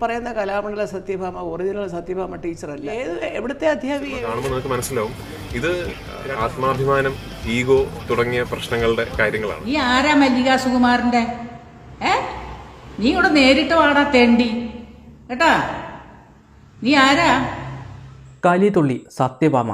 പറയുന്ന കലാമണ്ഡല സത്യഭാമ ഒറിജിനൽ സത്യഭാമ ടീച്ചറല്ല. എവിടുത്തെ അധ്യാപിക കാണുമ്പോൾ നമുക്ക് മനസ്സിലാവും ഇത് ആത്മാഭിമാനം, ഈഗോ തുടങ്ങിയ പ്രശ്നങ്ങളുടെ കാര്യങ്ങളാണ്. നീ ആരാ മല്ലിക സുകുമാരന്റെ? നീ ഇവിടെ നേരിട്ട് വാടാ തേണ്ടി കേട്ടാ. നീ ആരാ? കലിതുള്ളി സത്യഭാമ,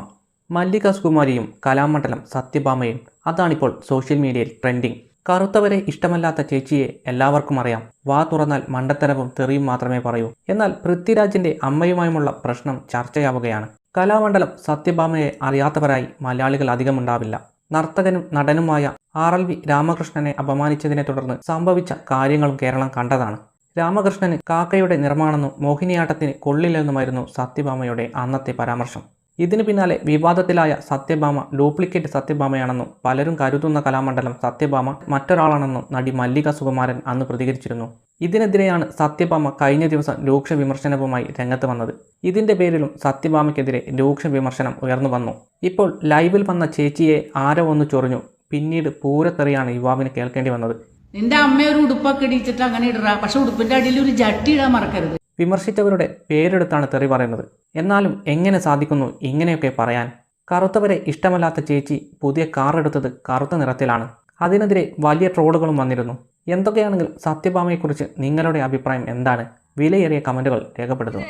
മല്ലിക സുകുമാരിയും കലാമണ്ഡലം സത്യഭാമയും, അതാണിപ്പോൾ സോഷ്യൽ മീഡിയയിൽ ട്രെൻഡിങ്. കറുത്തവരെ ഇഷ്ടമല്ലാത്ത ചേച്ചിയെ എല്ലാവർക്കും അറിയാം. വാ തുറന്നാൽ മണ്ടത്തരവും തെറിയും മാത്രമേ പറയൂ. എന്നാൽ പൃഥ്വിരാജിന്റെ അമ്മയുമായുമുള്ള പ്രശ്നം ചർച്ചയാവുകയാണ്. കലാമണ്ഡലം സത്യഭാമയെ അറിയാത്തവരായി മലയാളികൾ അധികമുണ്ടാവില്ല. നർത്തകനും നടനുമായ RLV രാമകൃഷ്ണനെ അപമാനിച്ചതിനെ തുടർന്ന് സംഭവിച്ച കാര്യങ്ങളും കേരളം കണ്ടതാണ്. രാമകൃഷ്ണന് കാക്കയുടെ നിറമാണെന്നും മോഹിനിയാട്ടത്തിന് കൊള്ളില്ലെന്നുമായിരുന്നു സത്യഭാമയുടെ അന്നത്തെ പരാമർശം. ഇതിനു പിന്നാലെ വിവാദത്തിലായ സത്യഭാമ ഡ്യൂപ്ലിക്കേറ്റ് സത്യഭാമയാണെന്നും പലരും കരുതുന്ന കലാമണ്ഡലം സത്യഭാമ മറ്റൊരാളാണെന്നും നടി മല്ലിക സുകുമാരൻ അന്ന് പ്രതികരിച്ചിരുന്നു. ഇതിനെതിരെയാണ് സത്യഭാമ കഴിഞ്ഞ ദിവസം രൂക്ഷ വിമർശനവുമായി രംഗത്ത് വന്നത്. ഇതിന്റെ പേരിലും സത്യഭാമയ്ക്കെതിരെ രൂക്ഷ വിമർശനം ഉയർന്നു വന്നു. ഇപ്പോൾ ലൈവിൽ വന്ന ചേച്ചിയെ ആരോ ഒന്ന് ചൊറിഞ്ഞു. പിന്നീട് പൂരത്തെറിയാണ് യുവാവിന് കേൾക്കേണ്ടി വന്നത്. നിന്റെ അമ്മ ഒരു ഉടുപ്പൊക്കെ ഇടിച്ചിട്ട് അങ്ങനെ ഇടറാ, പക്ഷെ ഉടുപ്പിന്റെ അടിയിൽ ഒരു ജട്ടി ഇടാൻ മറക്കരുത്. വിമർശിച്ചവരുടെ പേരെടുത്താണ് തെറി പറയുന്നത്. എന്നാലും എങ്ങനെ സാധിക്കുന്നു ഇങ്ങനെയൊക്കെ പറയാൻ? കറുത്തവരെ ഇഷ്ടമല്ലാത്ത ചേച്ചി പുതിയ കാർ എടുത്തത് കറുത്ത നിറത്തിലാണ്. അതിനെതിരെ വലിയ ട്രോളുകളും വന്നിരുന്നു. എന്തൊക്കെയാണെങ്കിലും സത്യഭാമയെക്കുറിച്ച് നിങ്ങളുടെ അഭിപ്രായം എന്താണ്? വിലയേറിയ കമന്റുകൾ രേഖപ്പെടുത്തുന്നു.